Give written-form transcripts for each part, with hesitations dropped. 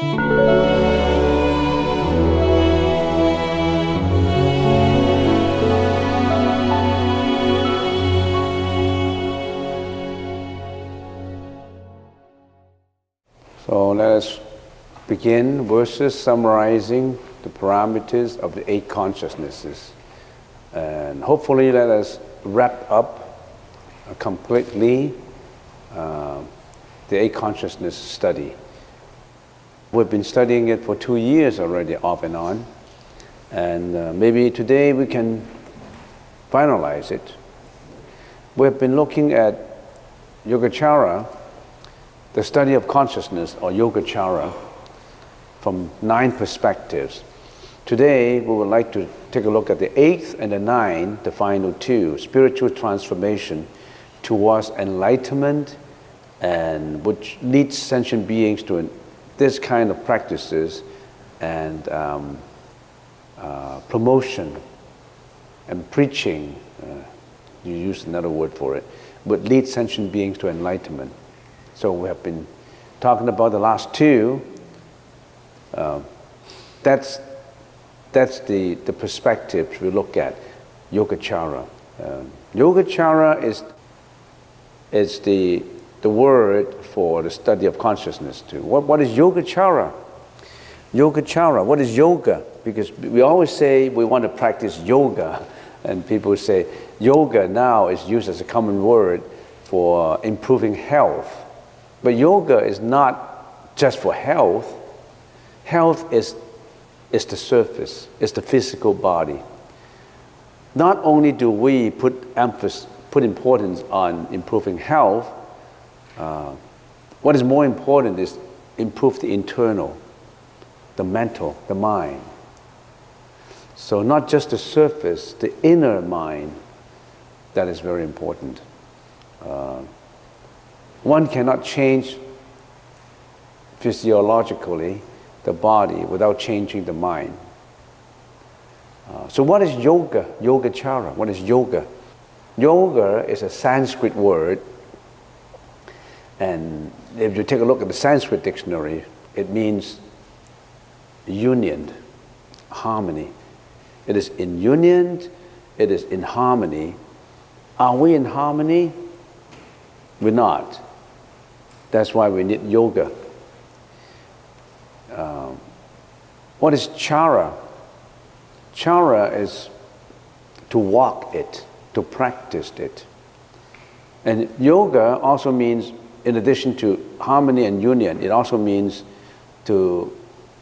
So let us begin verses summarizing the parameters of the 8 consciousnesses. And hopefully let us wrap up completely the 8 consciousness study. We've been studying it for 2 years already, off and on. And maybe today we can finalize it. We've been looking at Yogacara, the study of consciousness, or Yogacara, from 9 perspectives. Today, we would like to take a look at the 8th and the 9th, the final 2, spiritual transformation towards enlightenment, and which leads sentient beings to this kind of practices and promotion and preaching, you use another word for it, would lead sentient beings to enlightenment. So we have been talking about the last 2. That's the perspectives we look at, Yogacara. Yogacara is the word for the study of consciousness too. What is Yogacara? Yogacara, what is yoga? Because we always say we want to practice yoga, and people say yoga now is used as a common word for improving health. But yoga is not just for health. Health is the surface, it's the physical body. Not only do we put importance on improving health, what is more important is improve the internal, the mental, the mind. So not just the surface, the inner mind, that is very important. One cannot change physiologically the body without changing the mind. So what is yoga? Yogacara. What is yoga? Yoga is a Sanskrit word, and if you take a look at the Sanskrit dictionary, it means union, harmony. It is in union, it is in harmony. Are we in harmony? We're not. That's why we need yoga. What is chara? Chara is to walk it, to practice it. And yoga also means, in addition to harmony and union, it also means to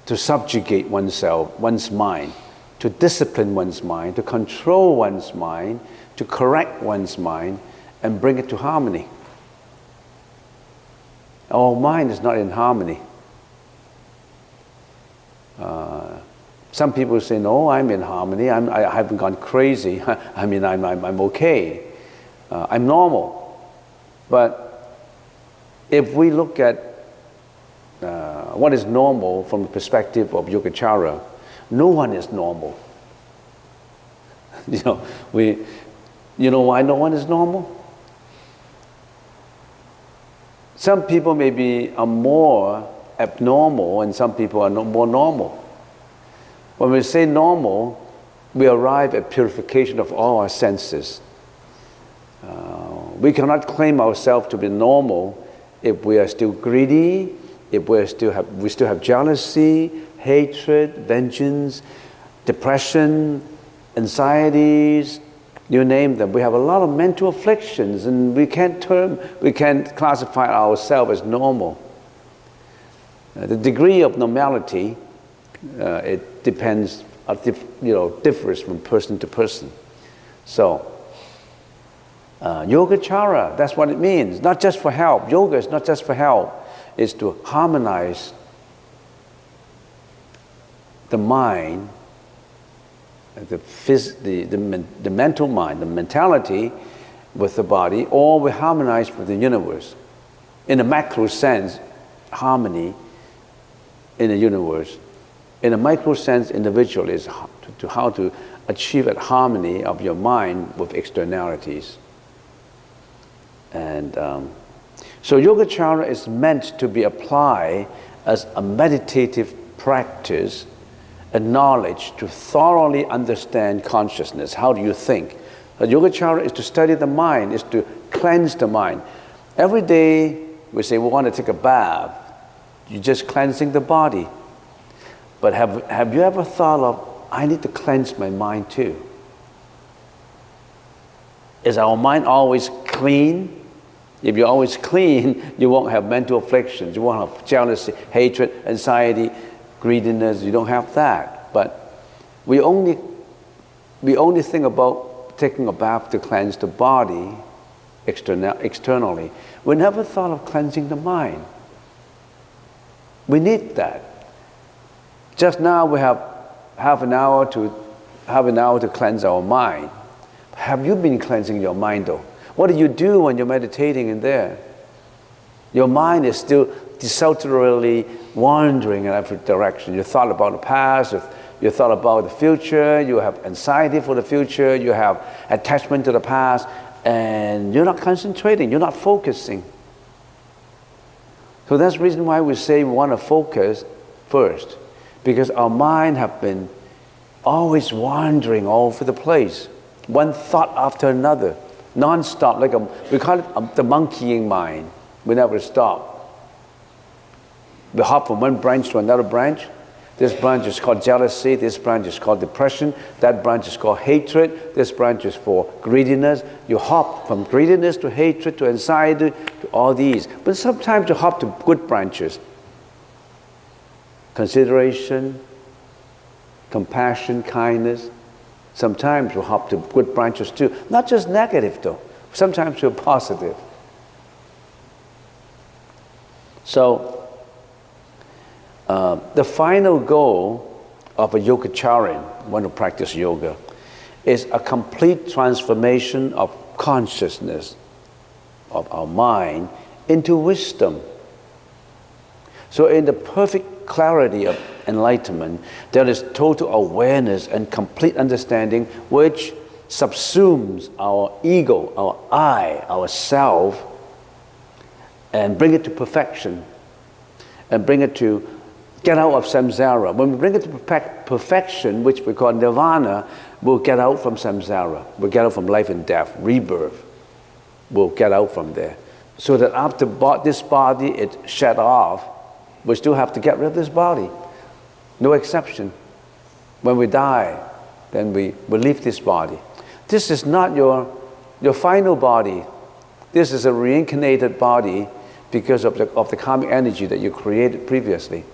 subjugate oneself, one's mind, to discipline one's mind, to control one's mind, to correct one's mind, and bring it to harmony. Our mind is not in harmony. Some people say, no, I'm in harmony, I haven't gone crazy. I mean, I'm okay. I'm normal. But if we look at what is normal from the perspective of Yogacara, no one is normal. You know why no one is normal? Some people are more abnormal and some people are more normal. When we say normal, we arrive at purification of all our senses. We cannot claim ourselves to be normal if we are still greedy, if we still have jealousy, hatred, vengeance, depression, anxieties, you name them. We have a lot of mental afflictions, and we can't classify ourselves as normal. The degree of normality, it depends, differs from person to person. So, Yogacara, that's what it means. Not just for help. Yoga is not just for help. It's to harmonize the mind, the mental mind, the mentality with the body, or we harmonize with the universe. In a macro sense, harmony in the universe. In a micro sense, individual is how to achieve that harmony of your mind with externalities. And so Yogacara is meant to be applied as a meditative practice, a knowledge to thoroughly understand consciousness. How do you think? A Yogacara is to study the mind, is to cleanse the mind. Every day we say we want to take a bath. You're just cleansing the body. But have you ever thought of, I need to cleanse my mind too? Is our mind always clean? If you're always clean, you won't have mental afflictions. You won't have jealousy, hatred, anxiety, greediness. You don't have that. But we only think about taking a bath to cleanse the body externally. We never thought of cleansing the mind. We need that. Just now we have half an hour to cleanse our mind. Have you been cleansing your mind though? What do you do when you're meditating in there? Your mind is still desultorily wandering in every direction. You thought about the past, you thought about the future, you have anxiety for the future, you have attachment to the past, and you're not concentrating, you're not focusing. So that's the reason why we say we want to focus first, because our mind have been always wandering all over the place, one thought after another, non-stop, we call it the monkeying mind. We never stop. We hop from one branch to another branch. This branch is called jealousy, this branch is called depression, that branch is called hatred, this branch is for greediness. You hop from greediness to hatred to anxiety to all these. But sometimes you hop to good branches. Consideration, compassion, kindness. Sometimes you hop to good branches too. Not just negative though. Sometimes you're positive. So, the final goal of a yogacharan, one who practices yoga, is a complete transformation of consciousness, of our mind, into wisdom. So in the perfect clarity of enlightenment, there is total awareness and complete understanding which subsumes our ego, our I, our self, and bring it to perfection, and bring it to get out of samsara. When we bring it to perfection, which we call nirvana, we'll get out from samsara. We'll get out from life and death, rebirth. We'll get out from there. So that after this body is shed off, we still have to get rid of this body. No exception. When we die, then we leave this body. This is not your final body. This is a reincarnated body because of the karmic energy that you created previously.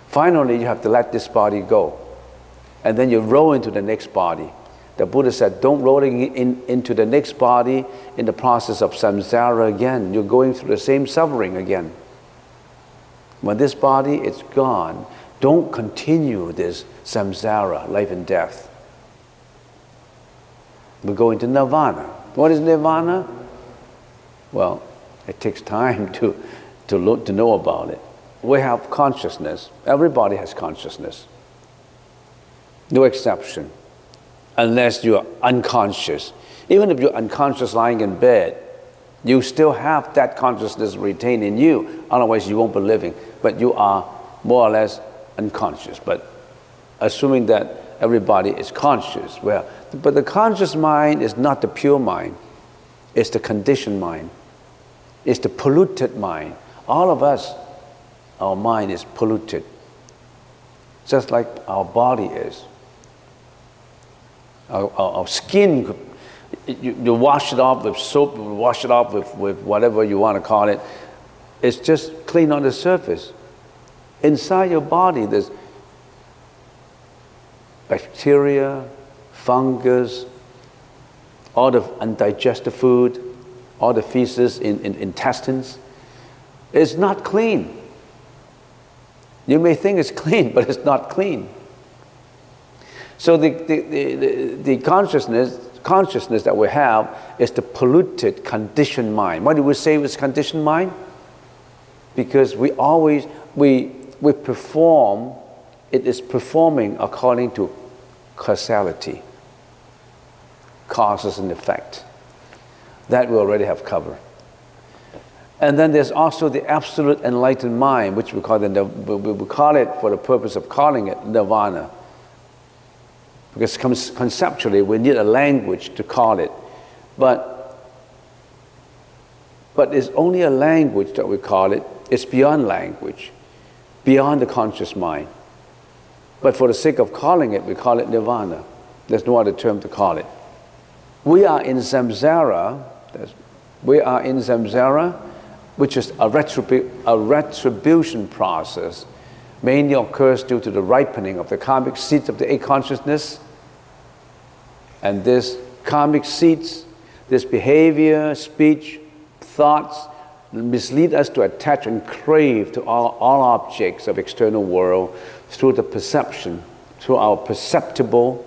Finally, you have to let this body go. And then you roll into the next body. The Buddha said, don't roll into the next body in the process of samsara again. You're going through the same suffering again. When this body is gone, don't continue this samsara, life and death. We go into nirvana. What is nirvana? Well, it takes time to know about it. We have consciousness. Everybody has consciousness. No exception. Unless you're unconscious. Even if you're unconscious lying in bed, you still have that consciousness retained in you. Otherwise, you won't be living. But you are more or less unconscious. But assuming that everybody is conscious, but the conscious mind is not the pure mind. It's the conditioned mind. It's the polluted mind. All of us, our mind is polluted, just like our body is. Our skin, you wash it off with soap, you wash it off with whatever you want to call it. It's just clean on the surface. Inside your body, there's bacteria, fungus, all the undigested food, all the feces in intestines. It's not clean. You may think it's clean, but it's not clean. So the consciousness that we have is the polluted, conditioned mind. Why do we say it's conditioned mind? Because we perform, it is performing according to causality, causes and effect. That we already have covered. And then there's also the absolute enlightened mind, which we call it for the purpose of calling it nirvana. Because conceptually we need a language to call it. But it's only a language that we call it. It's beyond language, beyond the conscious mind. But for the sake of calling it, we call it nirvana. There's no other term to call it. We are in samsara, which is a retribution process, mainly occurs due to the ripening of the karmic seeds of the eight consciousness. And this karmic seeds, this behavior, speech, thoughts, mislead us to attach and crave to all objects of external world through the perception, through our perceptual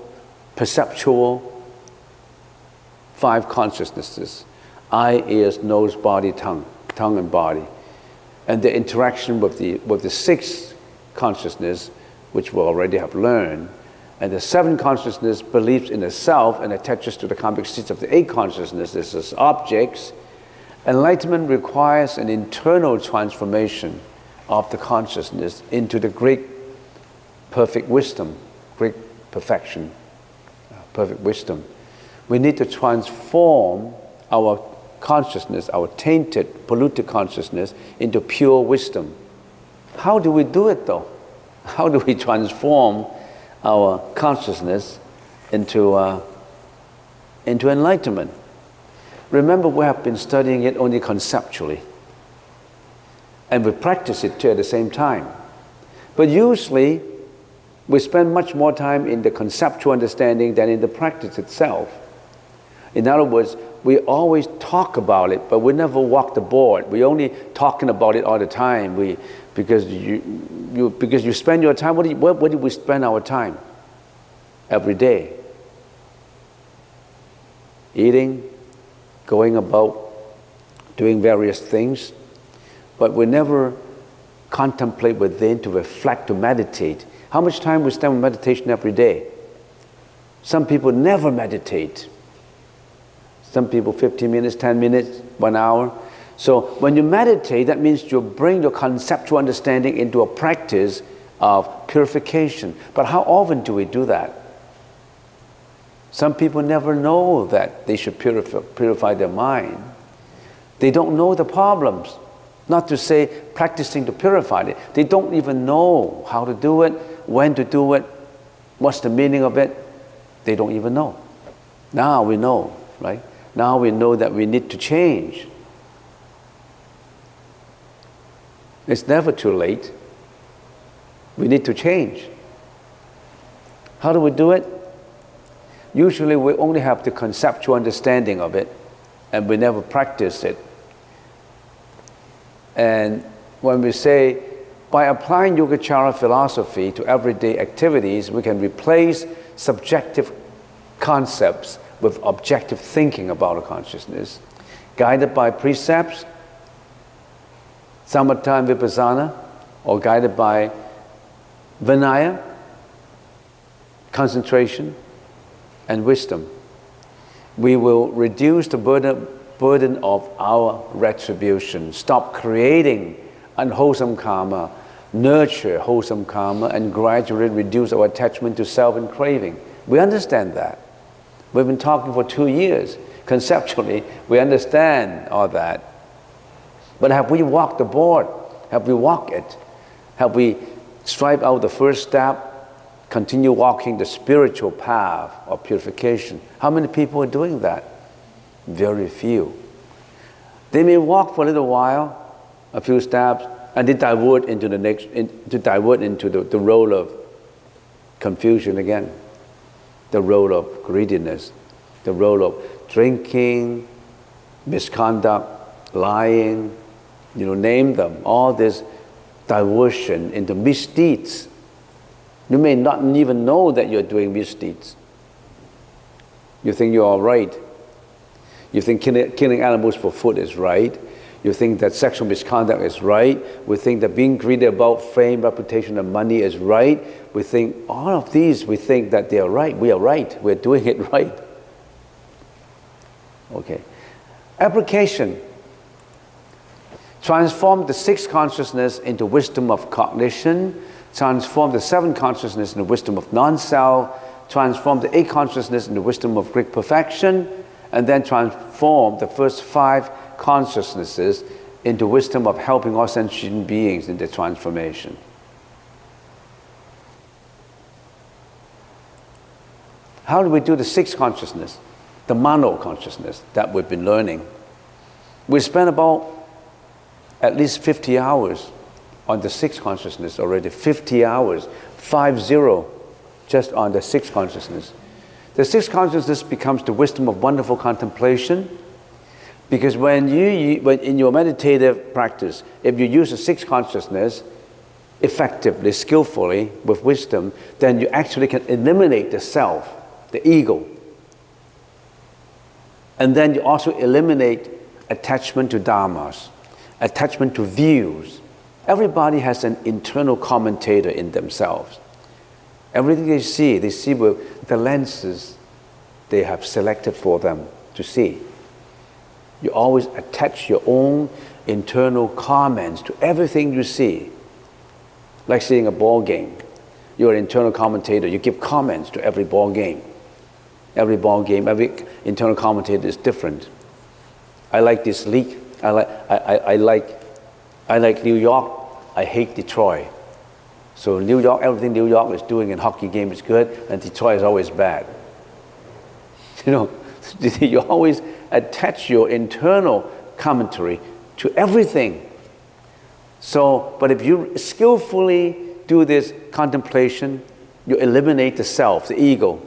five consciousnesses: eye, ears, nose, body, tongue and body, and the interaction with the sixth consciousness, which we already have learned. And the seventh consciousness believes in itself and attaches to the karmic seeds of the eight consciousnesses as objects. Enlightenment requires an internal transformation of the consciousness into the great perfect wisdom, great perfection, perfect wisdom. We need to transform our consciousness, our tainted, polluted consciousness, into pure wisdom. How do we do it though? How do we transform our consciousness into enlightenment? Remember, we have been studying it only conceptually, and we practice it too at the same time. But usually, we spend much more time in the conceptual understanding than in the practice itself. In other words, we always talk about it, but we never walk the board. We're only talking about it all the time. Because you spend your time. Where do we spend our time? Every day. Eating, going about, doing various things, but we never contemplate within, to reflect, to meditate. How much time we spend on meditation every day? Some people never meditate. Some people 15 minutes, 10 minutes, 1 hour. So when you meditate, that means you bring your conceptual understanding into a practice of purification. But how often do we do that? Some people never know that they should purify their mind. They don't know the problems. Not to say practicing to purify it. They don't even know how to do it, when to do it, what's the meaning of it. They don't even know. Now we know, right? Now we know that we need to change. It's never too late. We need to change. How do we do it? Usually we only have the conceptual understanding of it, and we never practice it. And when we say, by applying Yogacara philosophy to everyday activities, we can replace subjective concepts with objective thinking about a consciousness, guided by precepts, samatha and vipassana, or guided by vinaya, concentration, and wisdom. We will reduce the burden of our retribution, stop creating unwholesome karma, nurture wholesome karma, and gradually reduce our attachment to self and craving. We understand that. We've been talking for 2 years. Conceptually, we understand all that. But have we walked the board? Have we walked it? Have we strived out the first step, continue walking the spiritual path of purification? How many people are doing that? Very few. They may walk for a little while, a few steps, and they divert into the role of confusion again, the role of greediness, the role of drinking, misconduct, lying, name them, all this diversion into misdeeds. You may not even know that you're doing misdeeds. You think you're all right. You think killing animals for food is right. You think that sexual misconduct is right. We think that being greedy about fame, reputation, and money is right. We think all of these, we think that they are right. We are right. We're doing it right. Okay. Application. transform the sixth consciousness into wisdom of cognition, transform the seventh consciousness into wisdom of non-self, transform the eighth consciousness into wisdom of great perfection, and then transform the first five consciousnesses into wisdom of helping all sentient beings in their transformation. How do we do the sixth consciousness, the mano consciousness that we've been learning? We spent about at least 50 hours on the sixth consciousness already, 50 hours, 50, just on the sixth consciousness. The sixth consciousness becomes the wisdom of wonderful contemplation, because when in your meditative practice, if you use the sixth consciousness effectively, skillfully, with wisdom, then you actually can eliminate the self, the ego. And then you also eliminate attachment to dharmas, attachment to views. Everybody has an internal commentator in themselves. Everything they see with the lenses they have selected for them to see. You always attach your own internal comments to everything you see. Like seeing a ball game. You're an internal commentator. You give comments to every ball game. Every ball game, every internal commentator is different. I like this league. I like New York. I hate Detroit. So New York, everything New York is doing in hockey game is good, and Detroit is always bad. You know, you always attach your internal commentary to everything. So, but if you skillfully do this contemplation, you eliminate the self, the ego.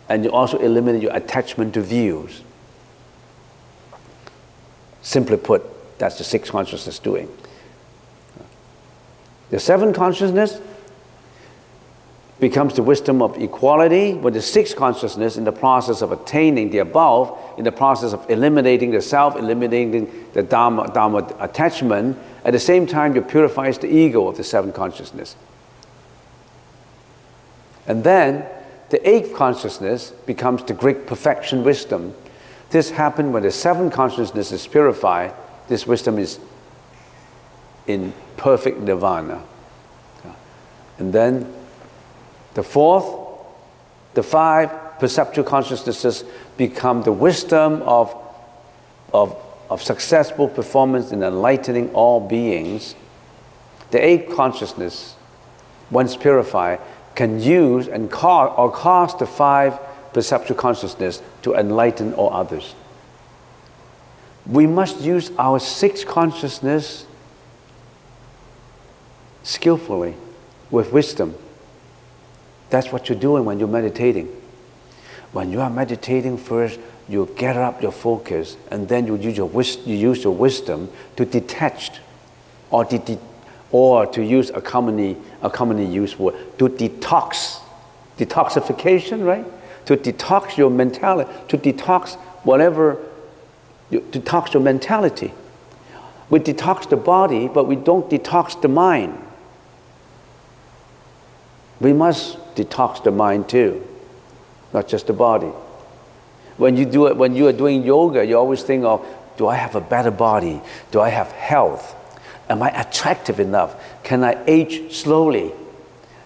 And you also eliminate your attachment to views. Simply put, that's the sixth consciousness doing. The seventh consciousness becomes the wisdom of equality, with the sixth consciousness in the process of attaining the above, in the process of eliminating the self, eliminating the dharma attachment. At the same time, it purifies the ego of the seventh consciousness. And then the eighth consciousness becomes the great perfection wisdom. This happens when the seventh consciousness is purified. This wisdom is in perfect nirvana. And then the fourth, the five perceptual consciousnesses become the wisdom of successful performance in enlightening all beings. The eighth consciousness, once purified, can use and cause the five perceptual consciousness to enlighten all others. We must use our sixth consciousness skillfully, with wisdom. That's what you're doing when you're meditating. When you are meditating, first you gather up your focus, and then you use your wisdom to detach, or to use a commonly used word, to detox. Detoxification, right? To detox your mentality, to detox detox your mentality. We detox the body, but we don't detox the mind. We must detox the mind too, not just the body. When you are doing yoga, you always think of, do I have a better body? Do I have health? Am I attractive enough? Can I age slowly?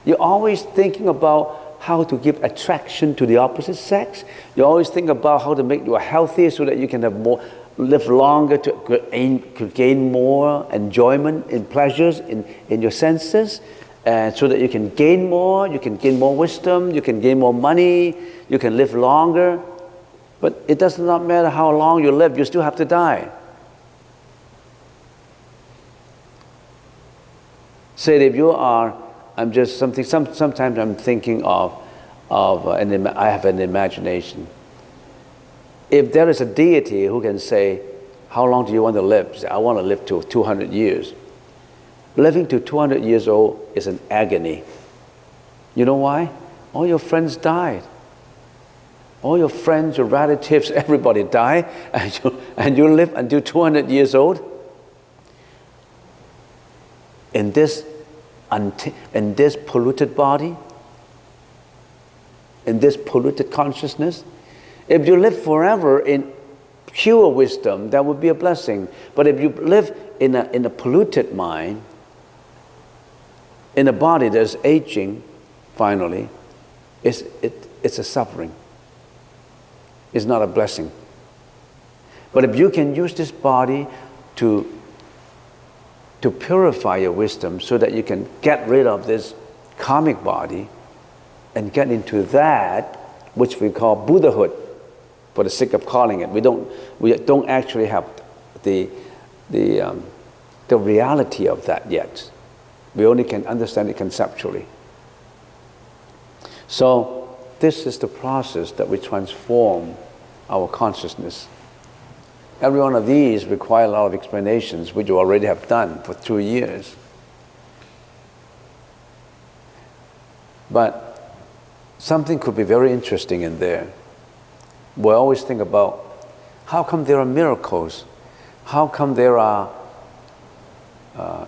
You're always thinking about how to give attraction to the opposite sex. You always think about how to make you healthier so that you can live longer, to gain more enjoyment and pleasures in your senses. And so that you can gain more wisdom, you can gain more money, you can live longer. But it does not matter how long you live, you still have to die. Say if you are, sometimes I'm thinking I have an imagination. If there is a deity who can say, how long do you want to live? Say, I want to live to 200 years. Living to 200 years old is an agony. You know why? All your friends died. All your friends, your relatives, everybody died, and you live until 200 years old. In this polluted body, in this polluted consciousness, if you live forever in pure wisdom, that would be a blessing. But if you live in a polluted mind, in a body that is aging, finally, it's a suffering. It's not a blessing. But if you can use this body to purify your wisdom so that you can get rid of this karmic body and get into that which we call Buddhahood, for the sake of calling it. We don't actually have the reality of that yet. We only can understand it conceptually. So this is the process that we transform our consciousness. Every one of these require a lot of explanations, which you already have done for 2 years. But something could be very interesting in there. We always think about, how come there are miracles? How come there are,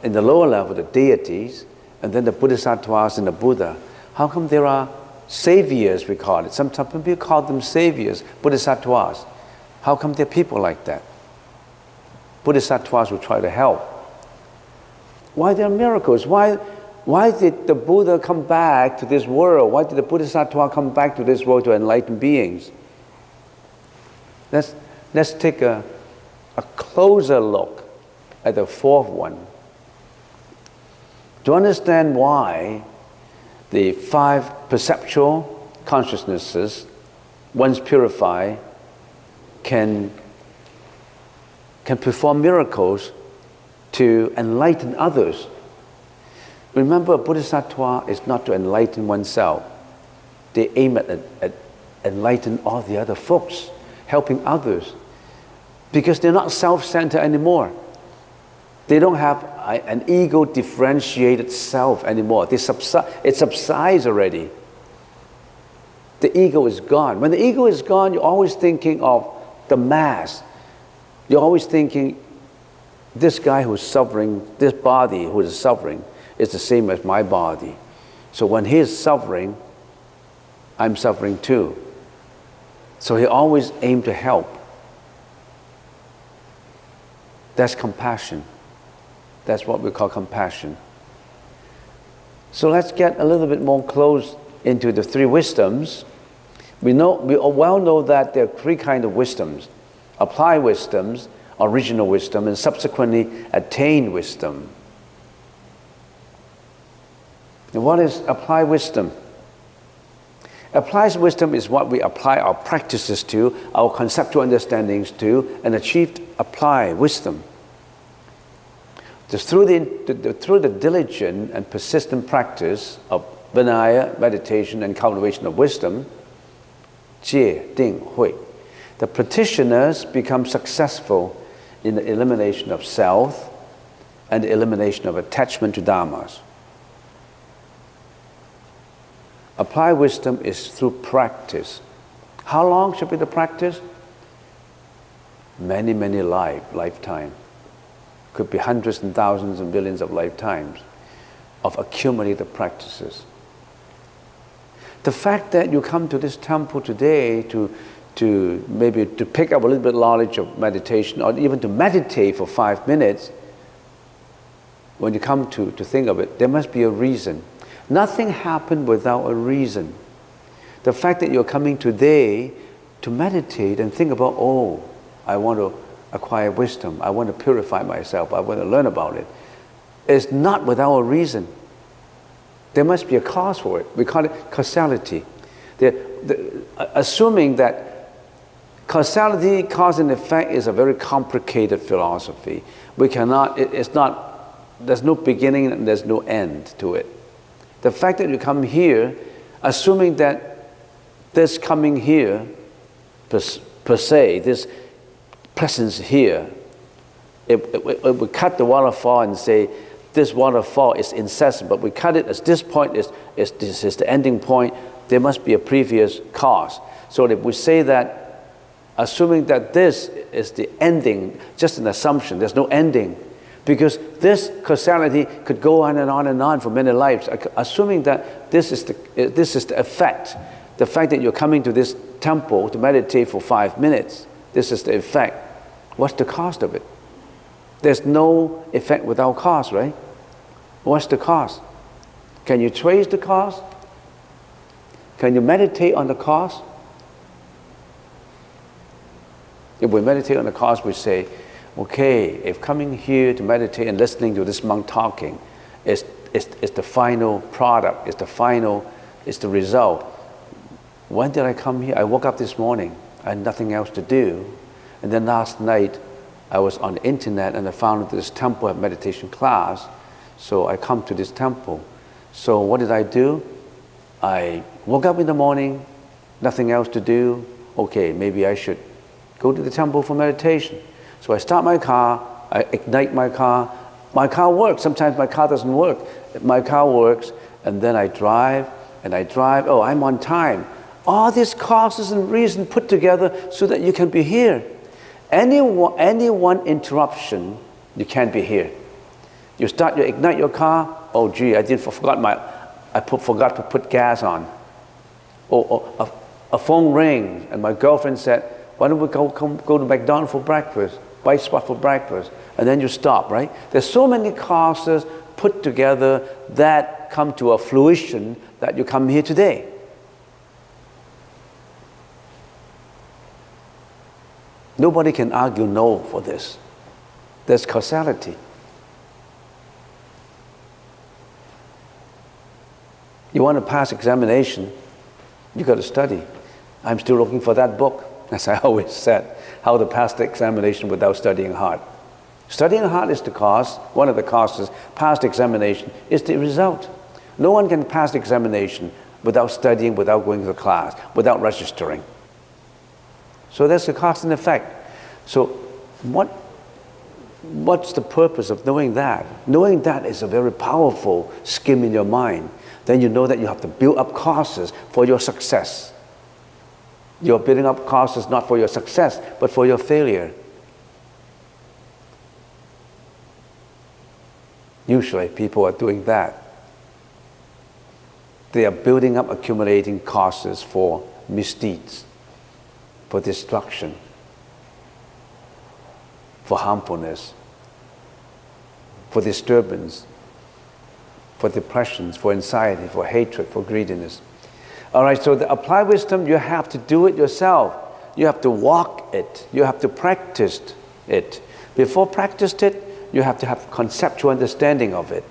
in the lower level, the deities, and then the bodhisattvas and the Buddha? How come there are saviors, we call it? Sometimes people call them saviors, bodhisattvas. How come there are people like that? Bodhisattvas will try to help. Why there are miracles? Why did the Buddha come back to this world? Why did the Bodhisattva come back to this world to enlighten beings? Let's take a closer look at the fourth one. To understand why the 5 perceptual consciousnesses, once purified, can perform miracles to enlighten others. Remember, a bodhisattva is not to enlighten oneself. They aim at enlighten all the other folks, helping others, because they're not self-centered anymore. They don't have an ego-differentiated self anymore. It subsides already. The ego is gone. When the ego is gone, you're always thinking of the mass. You're always thinking, this guy who's suffering, this body who is suffering, is the same as my body. So when he is suffering, I'm suffering too. So he always aimed to help. That's compassion. That's what we call compassion. So let's get a little bit more close into the 3 wisdoms. We well know that there are 3 kinds of wisdoms: applied wisdoms, original wisdom, and subsequently attained wisdom. And what is applied wisdom? Applied wisdom is what we apply our practices to, our conceptual understandings to, and achieve applied wisdom. Just through the diligent and persistent practice of Vinaya, meditation, and cultivation of wisdom, Jie, Ding, Hui, the practitioners become successful in the elimination of self and the elimination of attachment to dharmas. Applied wisdom is through practice. How long should be the practice? Many, many lifetimes. Could be hundreds and thousands and billions of lifetimes of accumulated practices. The fact that you come to this temple today to maybe to pick up a little bit of knowledge of meditation, or even to meditate for 5 minutes, when you come to think of it, there must be a reason. Nothing happened without a reason. The fact that you're coming today to meditate and think about, oh, I want to acquire wisdom, I want to purify myself, I want to learn about it, is not without a reason. There must be a cause for it. We call it causality. Assuming that causality, cause and effect, is a very complicated philosophy. We cannot, there's no beginning and there's no end to it. The fact that you come here, assuming that this coming here, per se, this presence here, if we cut the waterfall and say, this waterfall is incessant, but we cut it as this point is the ending point, there must be a previous cause. So if we say that, assuming that this is the ending, just an assumption, there's no ending, because this causality could go on and on and on for many lives. Assuming that this is the effect, the fact that you're coming to this temple to meditate for 5 minutes, This is the effect. What's the cost of it? There's no effect without cost, right? What's the cost? Can you trace the cost? Can you meditate on the cost? If we meditate on the cost, we say, okay, if coming here to meditate and listening to this monk talking is the final product, is the result. When did I come here? I woke up this morning. I had nothing else to do. And then last night, I was on the internet and I found this temple meditation class. So I come to this temple. So what did I do? I woke up in the morning, nothing else to do. Okay, maybe I should go to the temple for meditation. So I start my car, I ignite my car. My car works. Sometimes my car doesn't work. My car works, and then I drive, oh, I'm on time. All these causes and reasons put together so that you can be here. Any one interruption, you can't be here. You ignite your car, oh gee, I forgot to put gas on. Oh, a phone rings, and my girlfriend said, why don't we go to McDonald's for breakfast, White Spot for breakfast, and then you stop, right? There's so many causes put together that come to a fruition that you come here today. Nobody can argue no for this. There's causality. You want to pass examination, you got to study. I'm still looking for that book, as I always said, how to pass the examination without studying hard. Studying hard is the cause, one of the causes. Past examination is the result. No one can pass the examination without studying, without going to the class, without registering. So there's a cause and effect. So what's the purpose of knowing that? Knowing that is a very powerful scheme in your mind. Then you know that you have to build up causes for your success. You're building up causes not for your success, but for your failure. Usually people are doing that. They are building up, accumulating causes for misdeeds, for destruction, for harmfulness, for disturbance, for depressions, for anxiety, for hatred, for greediness. All right, so the applied wisdom, you have to do it yourself. You have to walk it. You have to practice it. Before practiced it, you have to have conceptual understanding of it.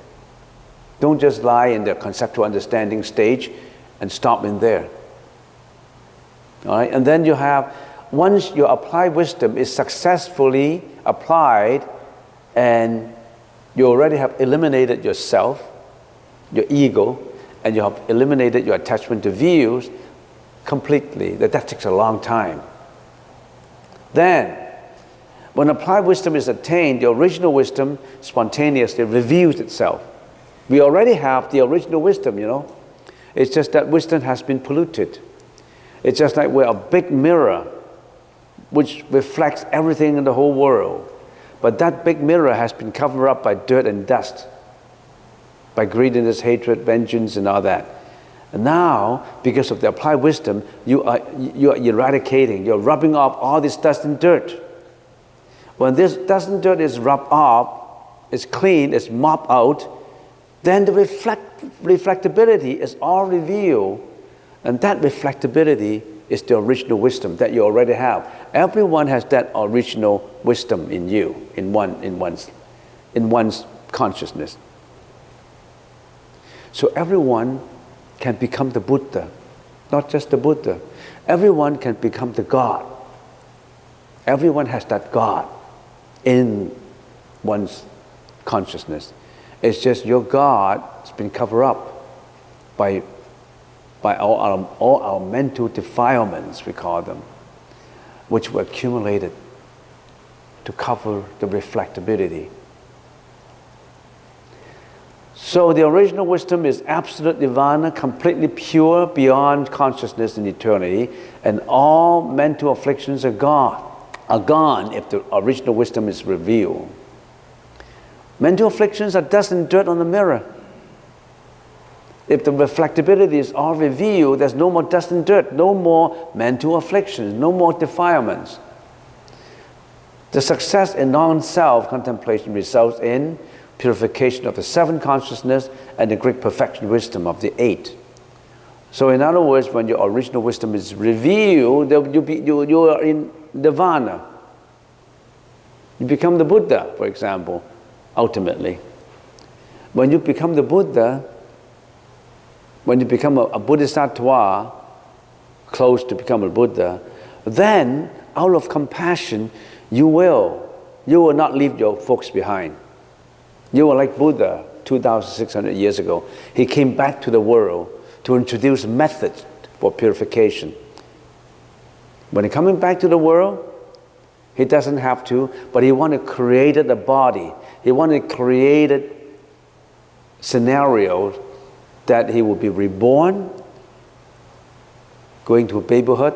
Don't just lie in the conceptual understanding stage and stop in there. All right, and then you have, once your applied wisdom is successfully applied and you already have eliminated yourself, your ego, and you have eliminated your attachment to views completely, that takes a long time. Then, when applied wisdom is attained, the original wisdom spontaneously reveals itself. We already have the original wisdom, you know. It's just that wisdom has been polluted. It's just like we're a big mirror which reflects everything in the whole world. But that big mirror has been covered up by dirt and dust, by greediness, hatred, vengeance, and all that. And now, because of the applied wisdom, you are eradicating, you're rubbing off all this dust and dirt. When this dust and dirt is rubbed off, it's clean, it's mopped out, then the reflectability is all revealed. And that reflectability is the original wisdom that you already have. Everyone has that original wisdom in you, in one's consciousness. So everyone can become the Buddha, not just the Buddha. Everyone can become the God. Everyone has that God in one's consciousness. It's just your God has been covered up by all our mental defilements, we call them, which were accumulated to cover the reflectability. So the original wisdom is absolute nirvana, completely pure, beyond consciousness and eternity, and all mental afflictions are gone if the original wisdom is revealed. Mental afflictions are dust and dirt on the mirror. If the reflectability is all revealed, there's no more dust and dirt, no more mental afflictions, no more defilements. The success in non-self contemplation results in purification of the 7 consciousness and the great perfection wisdom of the 8. So in other words, when your original wisdom is revealed, you are in nirvana. You become the Buddha, for example, ultimately. When you become the Buddha, when you become a Bodhisattva, close to become a Buddha, then out of compassion, you will not leave your folks behind. You are like Buddha 2,600 years ago. He came back to the world to introduce methods for purification. When he's coming back to the world, he doesn't have to, but he wanted to create a body. He wanted to create scenarios that he would be reborn, going to babyhood,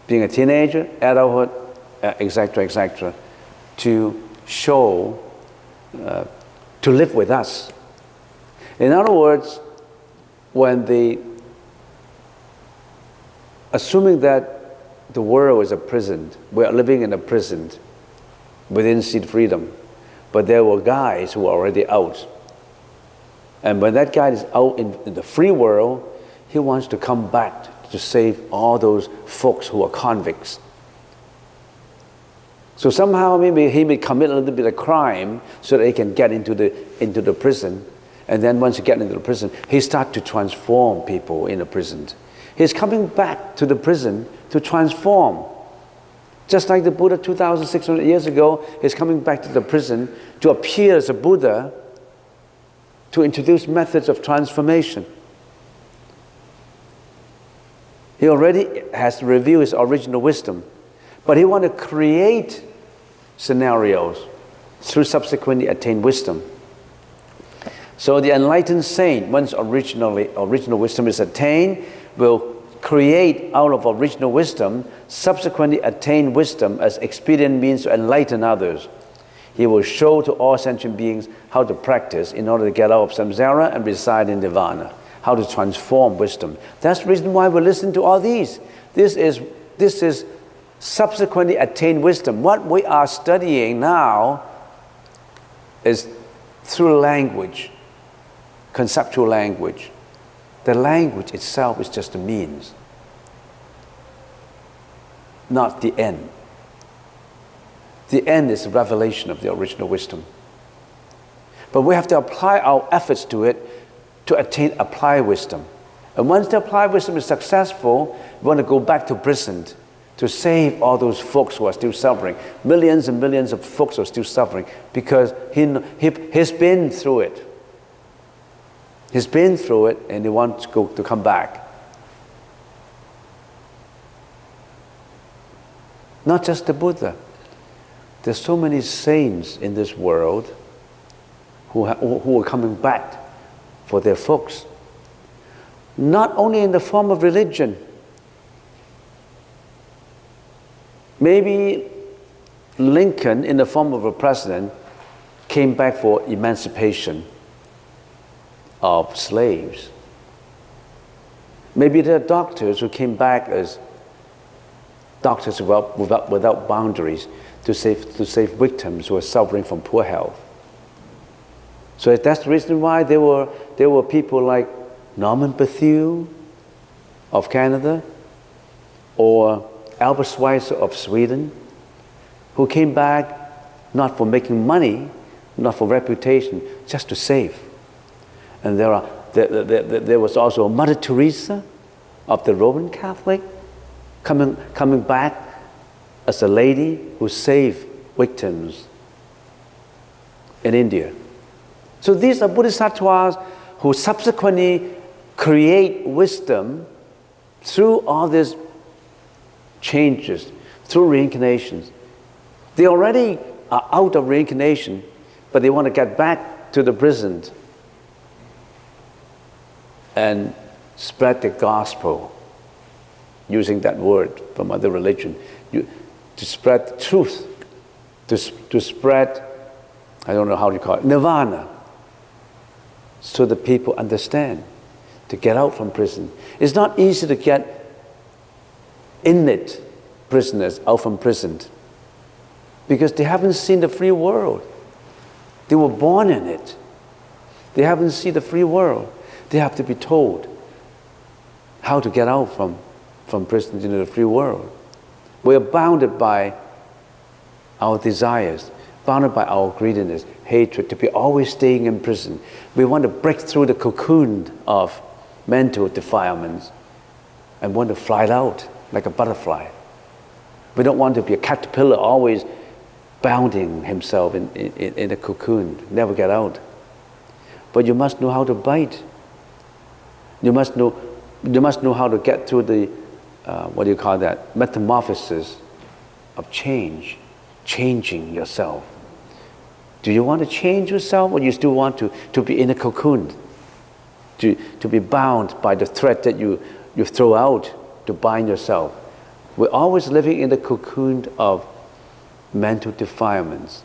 being a teenager, adulthood, etc., etc., to show, to live with us. In other words, assuming that the world is a prison, we are living in a prison within seed freedom, but there were guys who were already out. And when that guy is out in the free world, he wants to come back to save all those folks who are convicts. So somehow maybe he may commit a little bit of crime so that he can get into the prison. And then once he gets into the prison, he starts to transform people in the prison. He's coming back to the prison to transform. Just like the Buddha 2,600 years ago, he's coming back to the prison to appear as a Buddha, to introduce methods of transformation. He already has revealed his original wisdom, but he wants to create scenarios through subsequently attained wisdom. So the enlightened saint, once original wisdom is attained, will create out of original wisdom subsequently attained wisdom as expedient means to enlighten others. He will show to all sentient beings how to practice in order to get out of samsara and reside in nirvana, how to transform wisdom. That's the reason why we listen to all these. This is subsequently attained wisdom. What we are studying now is through language, conceptual language. The language itself is just a means, not the end. The end is the revelation of the original wisdom. But we have to apply our efforts to it to attain applied wisdom. And once the applied wisdom is successful, we want to go back to prison to save all those folks who are still suffering. Millions and millions of folks are still suffering because he's been through it. He's been through it and he wants to come back. Not just the Buddha. There's so many saints in this world who are coming back for their folks. Not only in the form of religion. Maybe Lincoln, in the form of a president, came back for emancipation of slaves. Maybe there are doctors who came back as doctors without boundaries to save victims who are suffering from poor health. So that's the reason why there were people like Norman Bethune of Canada or Albert Schweitzer of Sweden, who came back not for making money, not for reputation, just to save. And there was also Mother Teresa of the Roman Catholic coming back as a lady who saved victims in India. So these are bodhisattvas who subsequently create wisdom through all these changes, through reincarnations. They already are out of reincarnation, but they want to get back to the present and spread the gospel, using that word from other religion, to spread the truth, to spread, I don't know how to call it, nirvana, so that people understand, to get out from prison. It's not easy to get inmate prisoners out from prison. because they haven't seen the free world. They were born in it. They haven't seen the free world. They have to be told how to get out from prison into the free world. We are bounded by our desires, bounded by our greediness, hatred, to be always staying in prison. We want to break through the cocoon of mental defilements and want to fly out like a butterfly. We don't want to be a caterpillar always bounding himself in a cocoon, never get out. But you must know how to bite. You must know how to get through the, metamorphosis of change, changing yourself. Do you want to change yourself, or you still want to be in a cocoon? To be bound by the thread that you throw out to bind yourself. We're always living in the cocoon of mental defilements.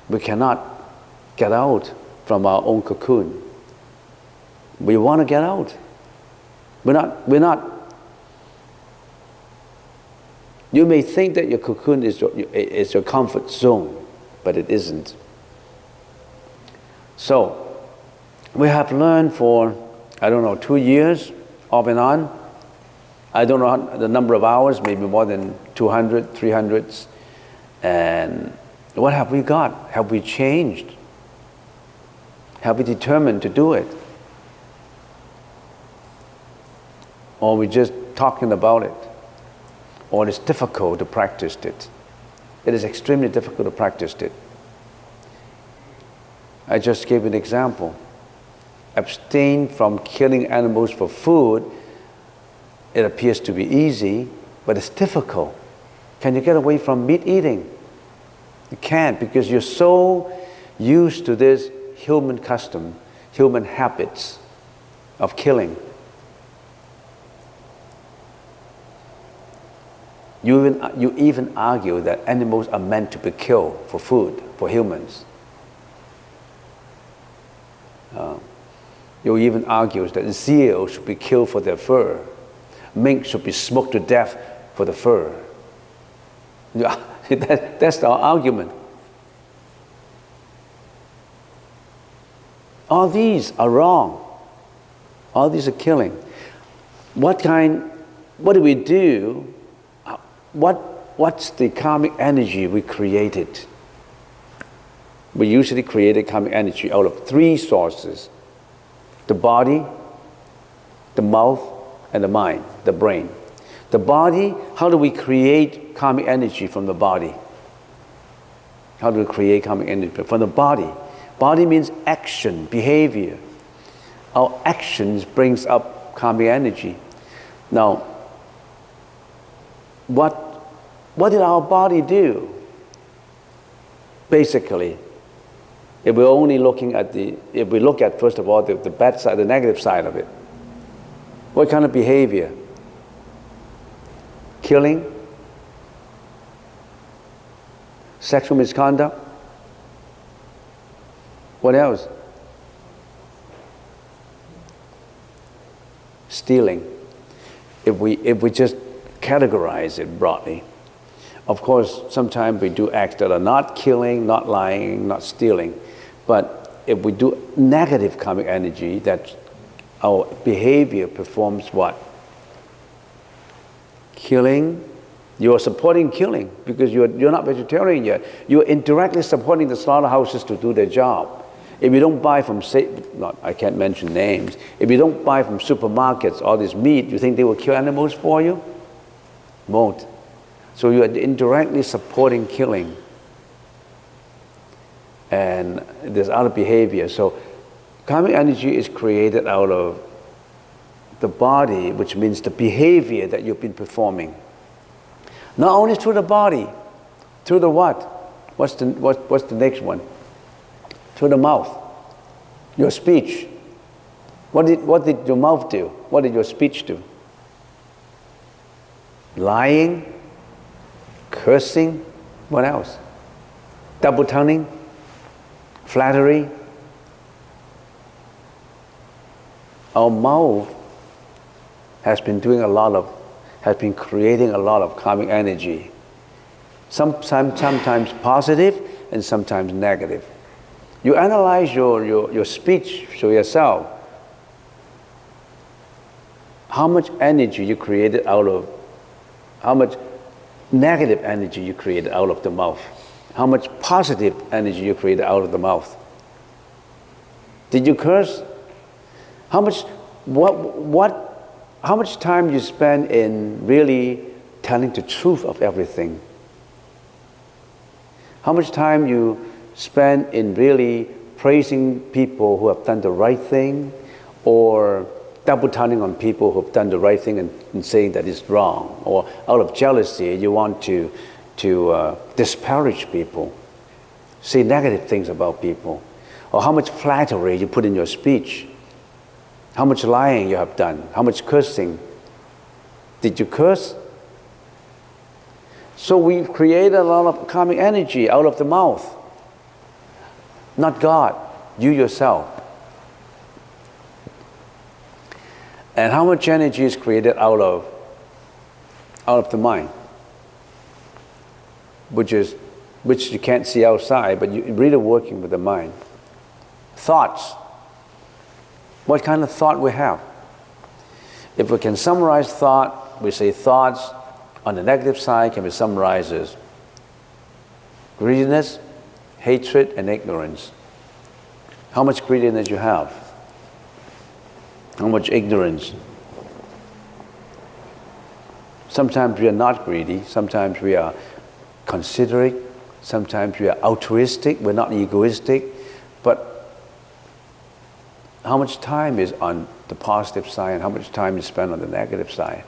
We cannot get out from our own cocoon. We want to get out. We're not. You may think that your cocoon is your comfort zone, but it isn't. So, we have learned for, 2 years, off and on. I don't know the number of hours, maybe more than 200, 300. And what have we got? Have we changed? Have we determined to do it? Or are we just talking about it? Or it's difficult to practice it? It is extremely difficult to practice it. I just gave an example. Abstain from killing animals for food. It appears to be easy, but it's difficult. Can you get away from meat eating? You can't, because you're so used to this human custom, human habits of killing. You even argue that animals are meant to be killed for food, for humans. You even argue that seal should be killed for their fur. Mink should be smoked to death for the fur. That's our argument. All these are wrong. All these are killing. What do we do? What's the karmic energy we created? We usually create karmic energy out of 3 sources: the body, the mouth, and the mind, the brain. The body, how do we create karmic energy from the body? How do we create karmic energy from the body? Body means action, behavior. Our actions brings up karmic energy. Now, what did our body do? Basically, if we're only looking at if we look at, first of all, the bad side, the negative side of it, what kind of behavior? Killing, sexual misconduct. What else? Stealing. If we just categorize it broadly. Of course, sometimes we do acts that are not killing, not lying, not stealing. But if we do negative karmic energy, that our behavior performs what? Killing. You're supporting killing because you're not vegetarian yet. You're indirectly supporting the slaughterhouses to do their job. If you don't buy from, I can't mention names. If you don't buy from supermarkets all this meat, you think they will kill animals for you? Won't. So you are indirectly supporting killing. And there's other behavior. So karmic energy is created out of the body, which means the behavior that you've been performing. Not only through the body, through the what? What's the next one? Through the mouth. Your speech. What did your mouth do? What did your speech do? Lying, cursing, what else? Double tonguing, flattery. Our mouth has been creating a lot of karmic energy. Sometimes positive and sometimes negative. You analyze your speech to yourself. How much energy you created out of, how much negative energy you created out of the mouth. How much positive energy you created out of the mouth. Did you curse? How much time you spend in really telling the truth of everything? How much time you spend in really praising people who have done the right thing, or double counting on people who have done the right thing and saying that it's wrong, or out of jealousy you want to disparage people, say negative things about people, or how much flattery you put in your speech, how much lying you have done, how much cursing. Did you curse? So we create a lot of karmic energy out of the mouth. Not God, you yourself. And how much energy is created out of the mind, which you can't see outside, but you're really working with the mind. Thoughts. What kind of thought we have? If we can summarize thought, we say thoughts on the negative side can be summarized as greediness, hatred, and ignorance. How much greediness you have? How much ignorance? Sometimes we are not greedy, sometimes we are considerate, sometimes we are altruistic, we're not egoistic, but how much time is on the positive side and how much time is spent on the negative side?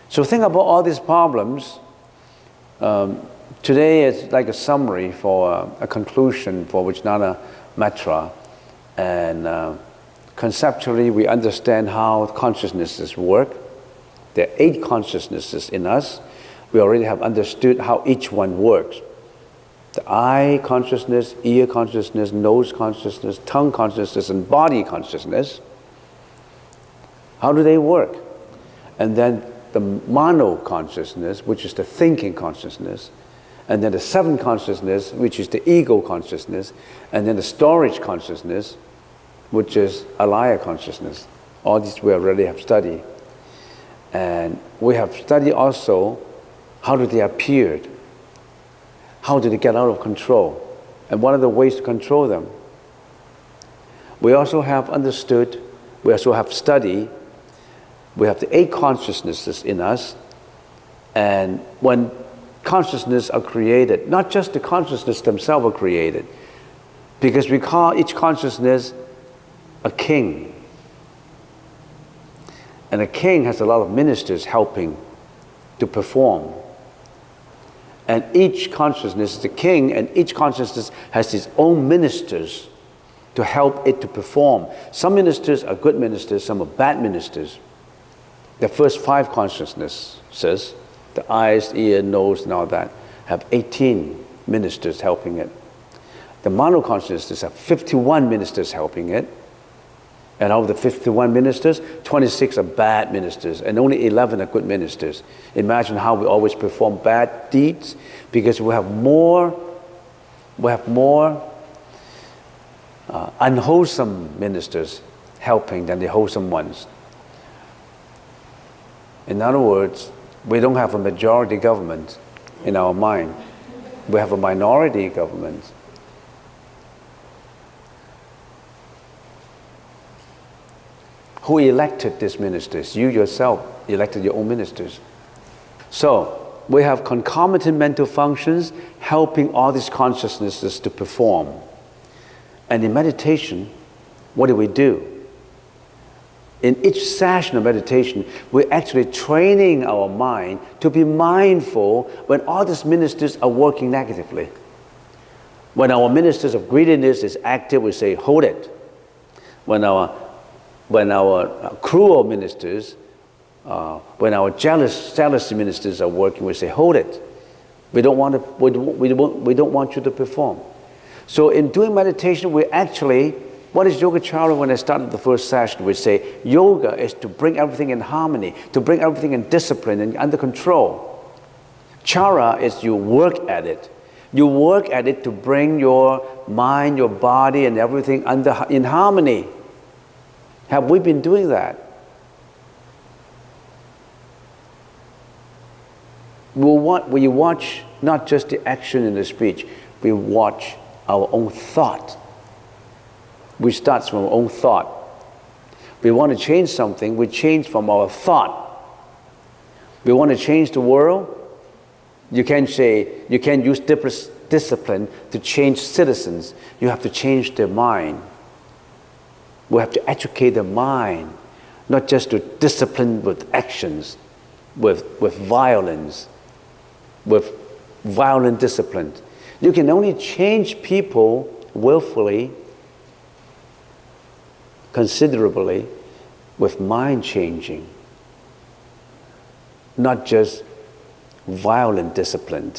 So think about all these problems. Today is like a summary for a conclusion for Vijnana Matra, and conceptually we understand how consciousnesses work. There are 8 consciousnesses in us. We already have understood how each one works. The eye consciousness, ear consciousness, nose consciousness, tongue consciousness, and body consciousness. How do they work? And then the mano consciousness, which is the thinking consciousness, and then the 7 consciousness, which is the ego consciousness, and then the storage consciousness, which is alaya consciousness. All these we already have studied. And we have studied also how do they appear, how do they get out of control, and what are the ways to control them. We also have understood, we also have studied, we have the 8 consciousnesses in us, and when consciousness are created, not just the consciousness themselves are created, because we call each consciousness a king. And a king has a lot of ministers helping to perform. And each consciousness is the king, and each consciousness has its own ministers to help it to perform. Some ministers are good ministers, some are bad ministers. The first 5 consciousnesses, the eyes, ear, nose, and all that, have 18 ministers helping it. The mano consciousness have 51 ministers helping it. And out of the 51 ministers, 26 are bad ministers, and only 11 are good ministers. Imagine how we always perform bad deeds, because we have more unwholesome ministers helping than the wholesome ones. In other words, we don't have a majority government in our mind. We have a minority government. Who elected these ministers? You yourself elected your own ministers. So we have concomitant mental functions helping all these consciousnesses to perform. And in meditation, what do? In each session of meditation, we're actually training our mind to be mindful when all these ministers are working negatively. When our ministers of greediness is active, we say, hold it. When our cruel ministers, when our jealousy ministers are working, we say, hold it. We don't want you to perform. So in doing meditation, we actually, what is Yogacara? When I started the first session, we say, yoga is to bring everything in harmony, to bring everything in discipline and under control. Chara is you work at it. You work at it to bring your mind, your body, and everything in harmony. Have we been doing that? We watch not just the action and the speech, we watch our own thought. We start from our own thought. We want to change something, we change from our thought. We want to change the world. You can't use discipline to change citizens. You have to change their mind. We have to educate their mind, not just to discipline with actions, with violence, with violent discipline. You can only change people willfully, considerably, with mind changing, not just violent discipline.